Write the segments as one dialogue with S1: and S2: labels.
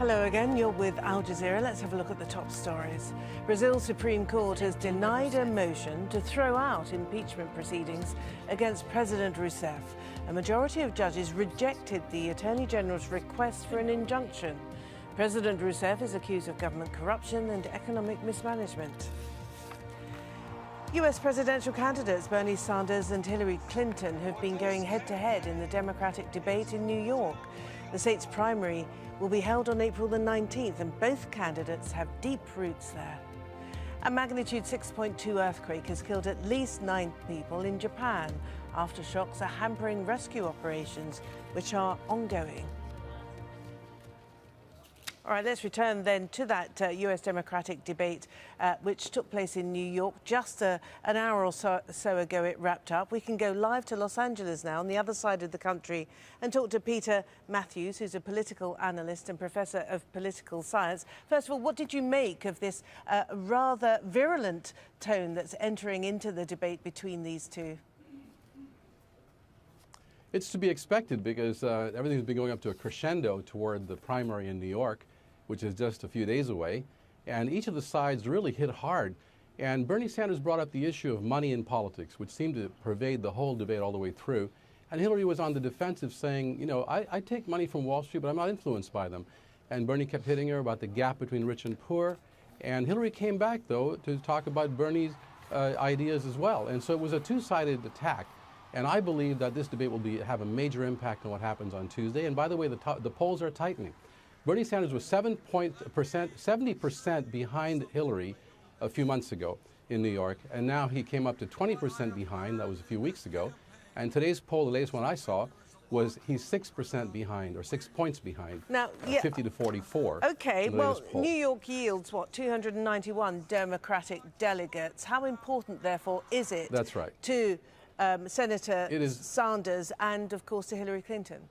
S1: Hello again, you're with Al Jazeera. Let's have a look at the top stories. Brazil's Supreme Court has denied a motion to throw out impeachment proceedings against President Rousseff. A majority of judges rejected the Attorney General's request for an injunction. President Rousseff is accused of government corruption and economic mismanagement. US presidential candidates Bernie Sanders and Hillary Clinton have been going head-to-head in the Democratic debate in New York. The state's primary will be held on April the 19th, and both candidates have deep roots there. A magnitude 6.2 earthquake has killed at least 9 people in Japan. Aftershocks are hampering rescue operations, which are ongoing. All right, let's return then to that US Democratic debate which took place in New York. Just an hour or so ago it wrapped up. We can go live to Los Angeles now, on the other side of the country, and talk to Peter Mathews, who's a political analyst and professor of political science. First of all, what did you make of this rather virulent tone that's entering into the debate between these two?
S2: It's to be expected because everything's been going up to a crescendo toward the primary in New York, which is just a few days away. And each of the sides really hit hard. And Bernie Sanders brought up the issue of money in politics, which seemed to pervade the whole debate all the way through. And Hillary was on the defensive saying, you know, I take money from Wall Street, but I'm not influenced by them. And Bernie kept hitting her about the gap between rich and poor. And Hillary came back, though, to talk about Bernie's ideas as well. And so it was a two-sided attack. And I believe that this debate will have a major impact on what happens on Tuesday. And by the way, the polls are tightening. Bernie Sanders was 70% behind Hillary a few months ago in New York. And now he came up to 20% behind. That was a few weeks ago. And today's poll, the latest one I saw, was he's 6% behind, or 6 points behind, now, 50 to 44.
S1: Okay, well, New York yields, what, 291 Democratic delegates. How important, therefore, is it
S2: That's right.
S1: to Senator Sanders and, of course, to Hillary Clinton?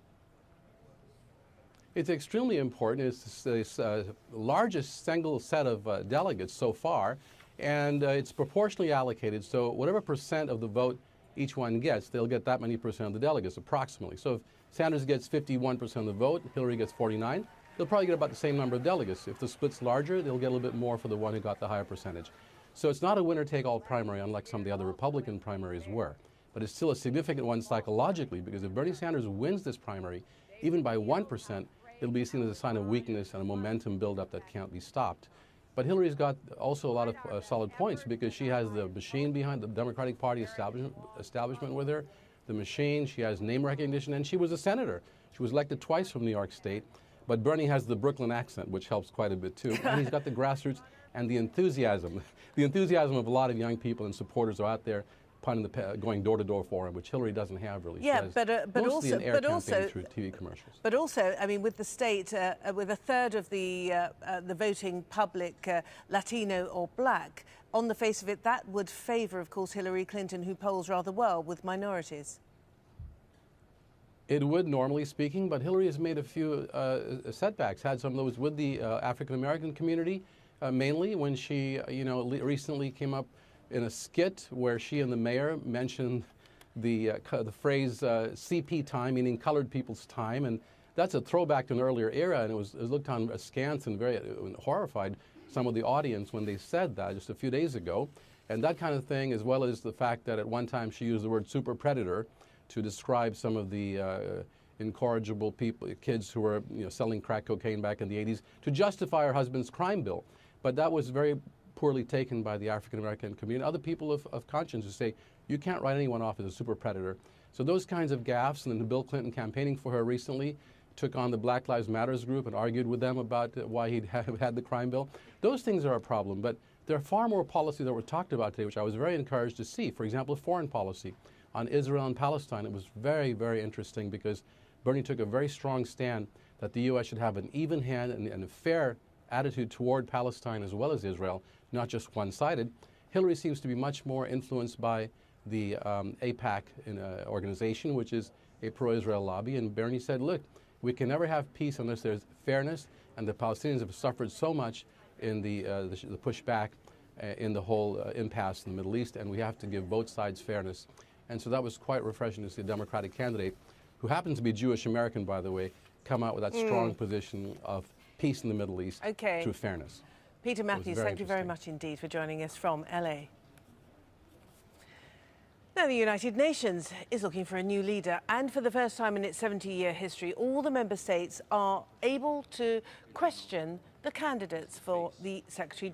S2: It's extremely important. It's the largest single set of delegates so far, and it's proportionally allocated. So whatever percent of the vote each one gets, they'll get that many percent of the delegates, approximately. So if Sanders gets 51% of the vote, Hillary gets 49, they'll probably get about the same number of delegates. If the split's larger, they'll get a little bit more for the one who got the higher percentage. So it's not a winner-take-all primary, unlike some of the other Republican primaries were. But it's still a significant one psychologically, because if Bernie Sanders wins this primary, even by 1%, it'll be seen as a sign of weakness and a momentum buildup that can't be stopped. But Hillary's got also a lot of solid points, because she has the machine behind the Democratic Party establishment with her, the machine, she has name recognition, and she was a senator. She was elected twice from New York State. But Bernie has the Brooklyn accent, which helps quite a bit too. And he's got the grassroots and the enthusiasm. The enthusiasm of a lot of young people and supporters are out there going door to door for him, which Hillary doesn't have really.
S1: Yeah, but also,
S2: through TV commercials.
S1: But also, I mean, with the state, with a third of the voting public Latino or black, on the face of it, that would favour, of course, Hillary Clinton, who polls rather well with minorities.
S2: It would, normally speaking, but Hillary has made a few setbacks. Had some of those with the African American community, mainly when she, recently came up in a skit where she and the mayor mentioned the phrase CP time, meaning colored people's time, and that's a throwback to an earlier era, and it was looked on askance and very horrified, some of the audience, when they said that just a few days ago. And that kind of thing, as well as the fact that at one time she used the word super predator to describe some of the incorrigible kids who were selling crack cocaine back in the 80s, to justify her husband's crime bill. But that was very poorly taken by the African-American community, other people of conscience who say, you can't write anyone off as a super predator. So those kinds of gaffes, and then Bill Clinton campaigning for her recently took on the Black Lives Matters group and argued with them about why he'd had the crime bill. Those things are a problem, but there are far more policies that were talked about today, which I was very encouraged to see. For example, foreign policy on Israel and Palestine. It was very, very interesting, because Bernie took a very strong stand that the U.S. should have an even hand and a fair attitude toward Palestine as well as Israel, not just one-sided. Hillary seems to be much more influenced by the AIPAC organization, which is a pro-Israel lobby. And Bernie said, look, we can never have peace unless there's fairness, and the Palestinians have suffered so much in the pushback in the whole impasse in the Middle East, and we have to give both sides fairness. And so that was quite refreshing to see a Democratic candidate, who happens to be Jewish American, by the way, come out with that strong position of peace in the Middle East through fairness.
S1: Peter Mathews, thank you very much indeed for joining us from LA. Now, the United Nations is looking for a new leader, and for the first time in its 70-year history, all the member states are able to question the candidates for the Secretary